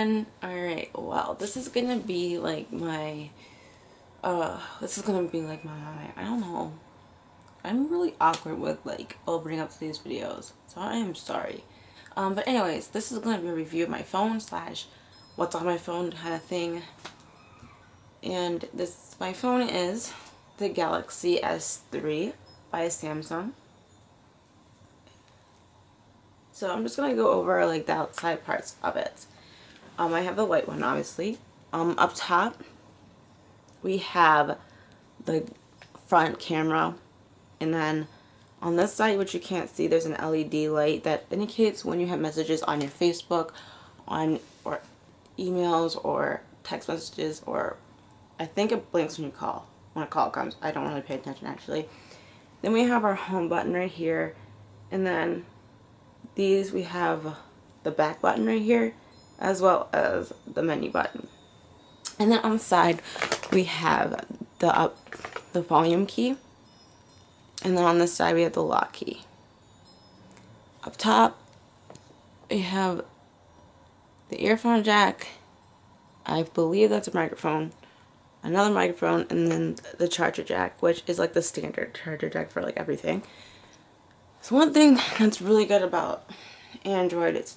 everyone. Alright, well, this is gonna be like my, I don't know. I'm really awkward with like opening up to these videos, so I am sorry. But anyways, this is gonna be a review of my phone slash what's on my phone kind of thing. And my phone is the Galaxy S3 by Samsung. So I'm just gonna go over like the outside parts of it. I have the white one, obviously. Up top, we have the front camera, and then on this side, which you can't see, there's an LED light that indicates when you have messages on your Facebook, or emails, or text messages, or I think it blinks when a call comes. I don't really pay attention actually. Then we have our home button right here, and then we have the back button right here, as well as the menu button. And then on the side we have the volume key, and then on this side we have the lock key. Up top we have the earphone jack, I believe that's a microphone, another microphone, and then the charger jack, which is like the standard charger jack for like everything. So one thing that's really good about Android is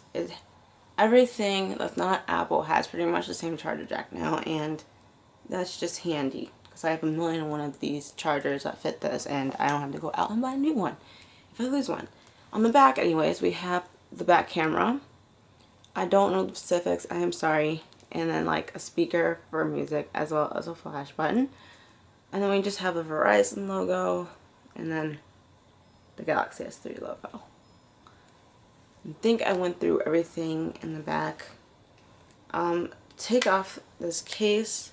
everything that's not Apple has pretty much the same charger jack now, and that's just handy because I have 1,000,001 of these chargers that fit this, and I don't have to go out and buy a new one if I lose one. On the back anyways, we have the back camera. I don't know the specifics, I am sorry. And then like a speaker for music, as well as a flash button. And then we just have the Verizon logo, and then the Galaxy S3 logo. I think I went through everything in the back. Take off this case.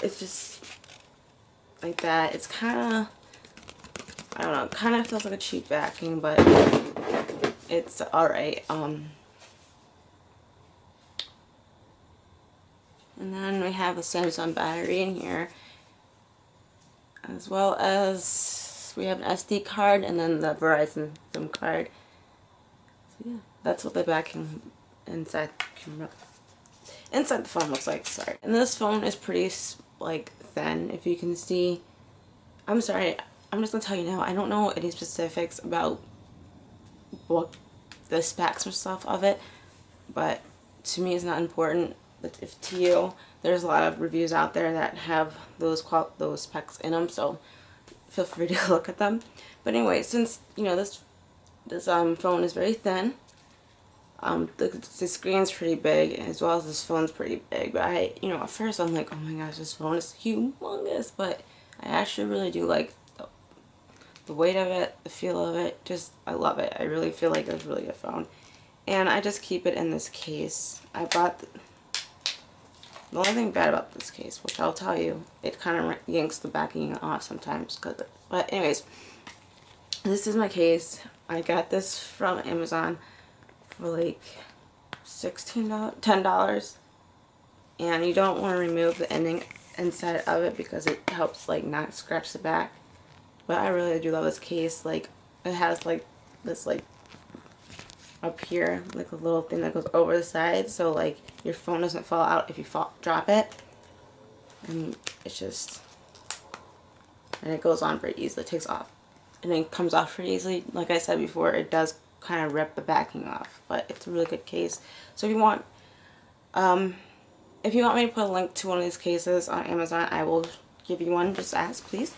It's just like that. It's kind of, I don't know, kind of feels like a cheap backing, but it's alright. And then we have a Samsung battery in here, as well as we have an SD card, and then the Verizon SIM card. So yeah, that's what the backing inside the phone looks like. Sorry. And this phone is pretty like thin, if you can see. I'm sorry, I'm just gonna tell you now, I don't know any specifics about what the specs or stuff of it, but to me it's not important. But if to you, there's a lot of reviews out there that have those specs in them, so feel free to look at them. But anyway, since you know this phone is very thin, the screen's pretty big, as well as this phone's pretty big. But at first I'm like, oh my gosh, this phone is humongous. But I actually really do like the weight of it, the feel of it. I love it. I really feel like it's a really good phone, and I just keep it in this case. I bought. The only thing bad about this case, which I'll tell you, it kind of yanks the backing off sometimes. But anyways, this is my case. I got this from Amazon for like $10. And you don't want to remove the ending inside of it because it helps like not scratch the back. But I really do love this case. Like, it has like this like up here, like a little thing that goes over the side, so like your phone doesn't fall out if you drop it. And it's just, and it goes on pretty easily. It takes off and then comes off pretty easily. Like I said before, it does kind of rip the backing off, but it's a really good case. So if you want me to put a link to one of these cases on Amazon, I will give you one. Just ask, please.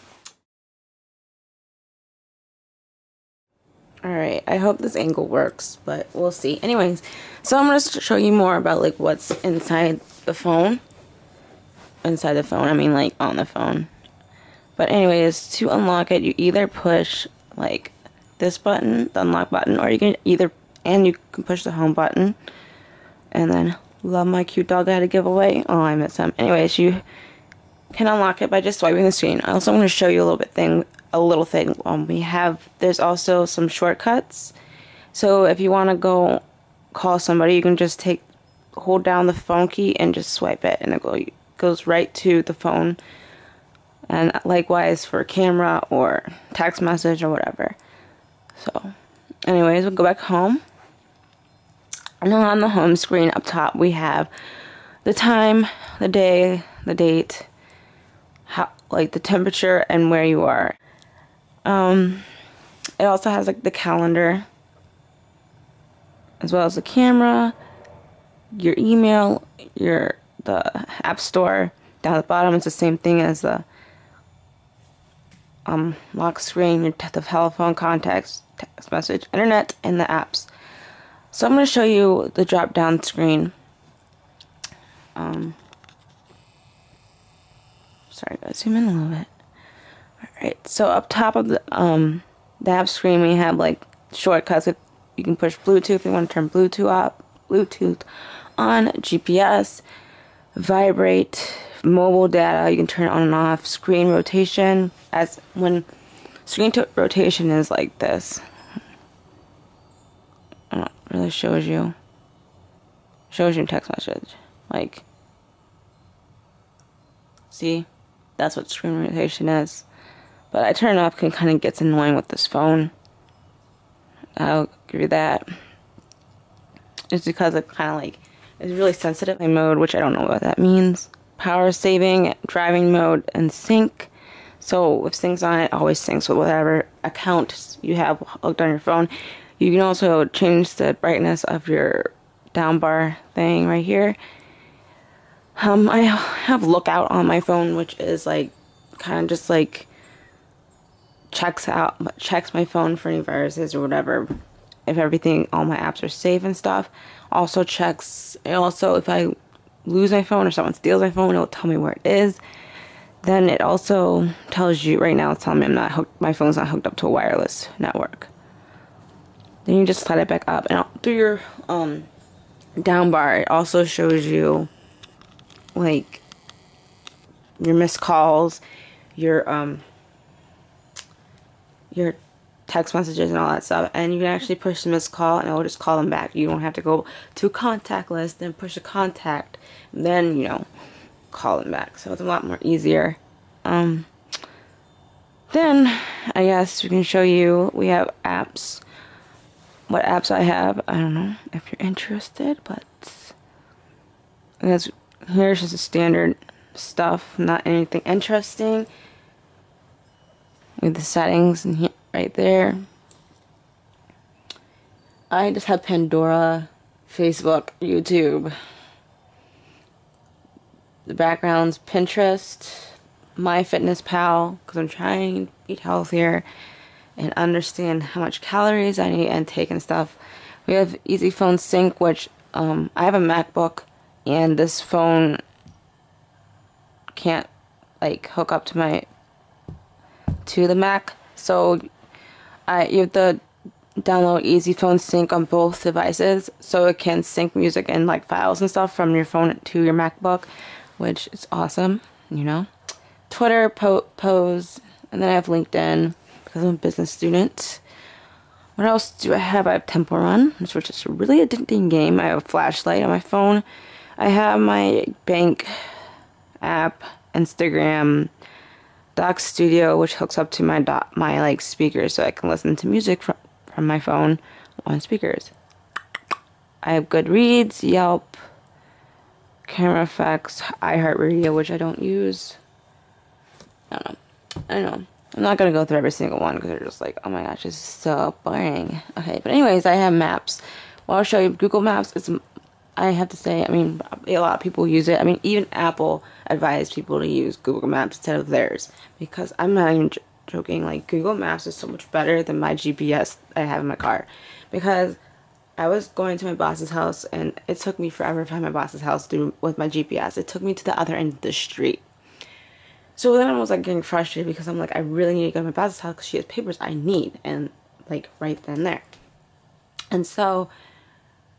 Alright, I hope this angle works, but we'll see. Anyways, so I'm going to show you more about like what's inside the phone. Inside the phone, I mean like on the phone. But anyways, to unlock it, you either push like this button, the unlock button, or you can push the home button. And then, love my cute dog I had to give away. Oh, I miss him. Anyways, you can unlock it by just swiping the screen. I also want to show you a little thing. There's also some shortcuts. So if you want to go call somebody, you can just hold down the phone key and just swipe it, and it goes right to the phone. And likewise for camera or text message or whatever. So anyways, we'll go back home. And then on the home screen up top, we have the time, the day, the date, how, like the temperature, and where you are. It also has like the calendar, as well as the camera, your email, the app store. Down at the bottom, it's the same thing as the lock screen, the telephone, contacts, text message, internet, and the apps. So I'm going to show you the drop down screen. Sorry, gotta zoom in a little bit. Alright, so up top of the app screen, we have like shortcuts. You can push Bluetooth if you want to turn Bluetooth on, GPS, vibrate, mobile data, you can turn it on and off, screen rotation, screen rotation is like this. It really shows you text message. Like, see, that's what screen rotation is. But I turn it off because it kind of gets annoying with this phone. I'll give you that. It's because it kind of like is really sensitive in mode, which I don't know what that means. Power saving, driving mode, and sync. So if sync's on, it always syncs with whatever account you have hooked on your phone. You can also change the brightness of your down bar thing right here. I have Lookout on my phone, which is like kind of just like checks my phone for any viruses or whatever. If all my apps are safe and stuff. Also if I lose my phone or someone steals my phone, it'll tell me where it is. Then it also tells you, right now it's telling me my phone's not hooked up to a wireless network. Then you just slide it back up, and through your down bar, it also shows you like your missed calls, your text messages and all that stuff, and you can actually push the missed call and it will just call them back. You don't have to go to contact list, then push a contact, and then call them back. So it's a lot more easier. Then I guess we can show you, we have apps. What apps I have, I don't know if you're interested, but I guess here's just the standard stuff, not anything interesting. With the settings and here, right there. I just have Pandora, Facebook, YouTube. The backgrounds, Pinterest, MyFitnessPal, because I'm trying to eat healthier and understand how much calories I need and take and stuff. We have Easy Phone Sync, which I have a MacBook, and this phone can't like hook up to the Mac, so you have to download Easy Phone Sync on both devices, so it can sync music and like files and stuff from your phone to your MacBook, which is awesome. Twitter, Pose, and then I have LinkedIn because I'm a business student. What else do I have? I have Temple Run, which is a really addicting game. I have a flashlight on my phone. I have my bank app, Instagram, Doc Studio, which hooks up to my like speakers, so I can listen to music from my phone on speakers. I have Goodreads, Yelp, Camera Effects, iHeartRadio, which I don't use. I don't know. I'm not gonna go through every single one because they're just like, oh my gosh, this is so boring. Okay, but anyways, I have Maps. Well, I'll show you Google Maps. I have to say, a lot of people use it. Even Apple advised people to use Google Maps instead of theirs, because I'm not even joking. Like, Google Maps is so much better than my GPS I have in my car, because I was going to my boss's house and it took me forever to find my boss's house with my GPS. It took me to the other end of the street. So then I was like getting frustrated because I'm like, I really need to go to my boss's house because she has papers I need, and like right then and there. And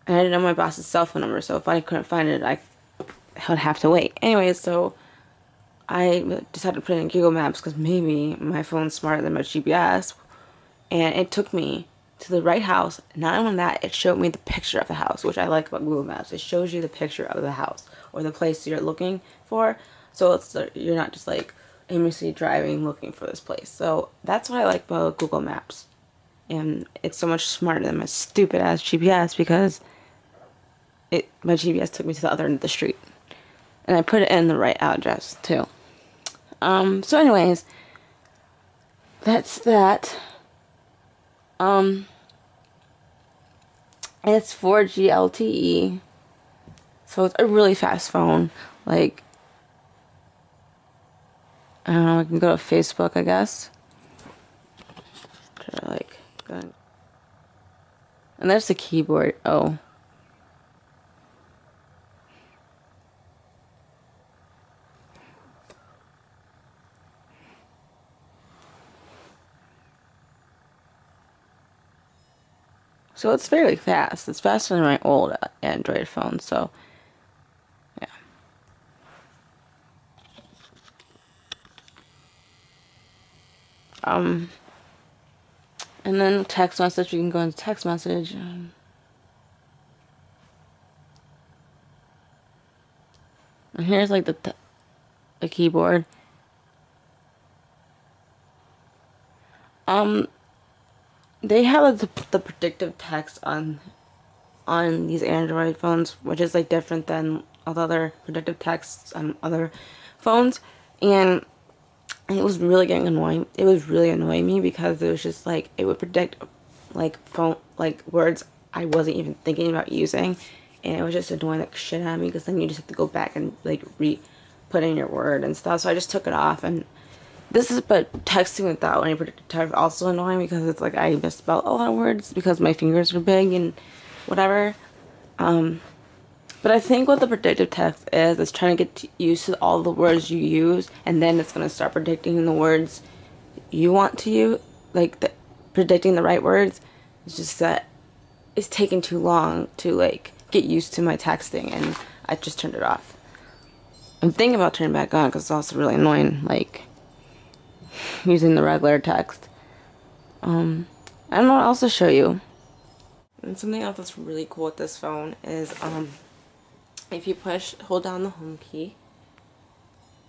I didn't know my boss's cell phone number, so if I couldn't find it, I would have to wait. Anyway, so I decided to put it in Google Maps because maybe my phone's smarter than my GPS, and it took me to the right house. Not only that, it showed me the picture of the house, which I like about Google Maps. It shows you the picture of the house or the place you're looking for. So you're not just like aimlessly driving looking for this place. So that's what I like about Google Maps. And it's so much smarter than my stupid ass GPS, because my GPS took me to the other end of the street. And I put it in the right address too. So anyways, that's that. And it's 4G LTE. So it's a really fast phone. Like, I don't know, I can go to Facebook, I guess. Try to, like, go. And there's the keyboard. Oh. So it's fairly fast. It's faster than my old Android phone, so yeah. And then text message, you can go into text message. And here's like the keyboard. They have the predictive text on these Android phones, which is like different than all the other predictive texts on other phones, and it was really getting annoying. It was really annoying me because it was just like it would predict like words I wasn't even thinking about using, and it was just annoying the shit out of me because then you just have to go back and like put in your word and stuff. So I just took it off. And but texting without any predictive text is also annoying because it's like I misspelled a lot of words because my fingers were big and whatever. But I think what the predictive text is trying to get used to all the words you use, and then it's going to start predicting the words you want to use, like predicting the right words. It's just that it's taking too long to like get used to my texting, and I just turned it off. I'm thinking about turning it back on because it's also really annoying, like using the regular text. I don't know what else to show you. And something else that's really cool with this phone is if you hold down the home key,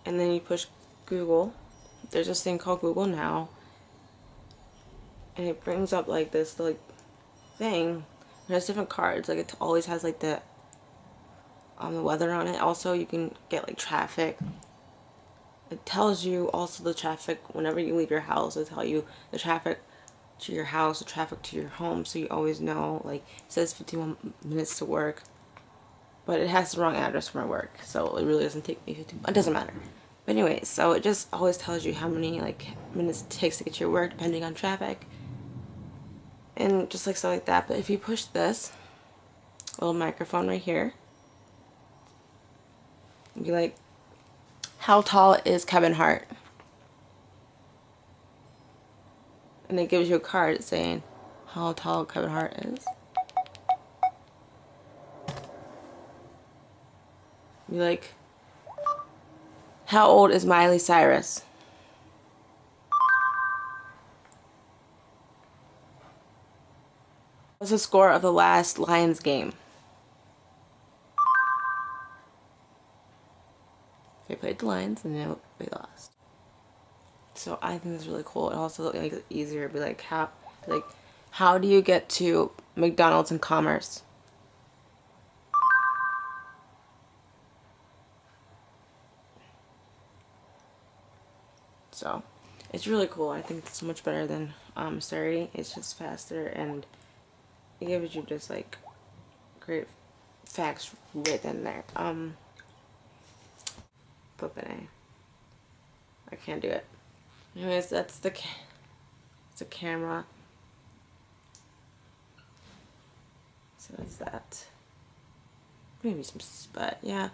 and then you push Google, there's this thing called Google Now, and it brings up like this like thing. It has different cards. Like it always has like the weather on it. Also, you can get like traffic. It tells you also the traffic whenever you leave your house. It'll tell you the traffic to your house, the traffic to your home, so you always know. Like it says 51 minutes to work, but it has the wrong address for my work, so it really doesn't take me 15. It doesn't matter. But anyways, so it just always tells you how many like minutes it takes to get to your work depending on traffic, and just like stuff like that. But if you push this little microphone right here, you'd be like, how tall is Kevin Hart? And it gives you a card saying how tall Kevin Hart is. Be like, how old is Miley Cyrus? What's the score of the last Lions game? They played the Lions and they lost. So I think it's really cool. It also makes it easier to be like, how do you get to McDonald's in Commerce? So it's really cool. I think it's so much better than Siri. It's just faster, and it gives you just like great facts within there. Flipping I can't do it. Anyways, that's the camera. So that's that. Maybe some, but yeah.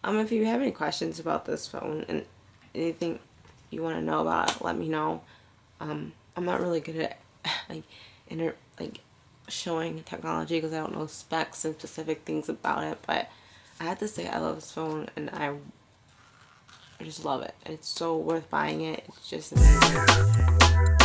If you have any questions about this phone and anything you want to know about it, let me know. I'm not really good at like showing technology because I don't know specs and specific things about it, but I have to say I love this phone, and I just love it. It's so worth buying it. It's just amazing.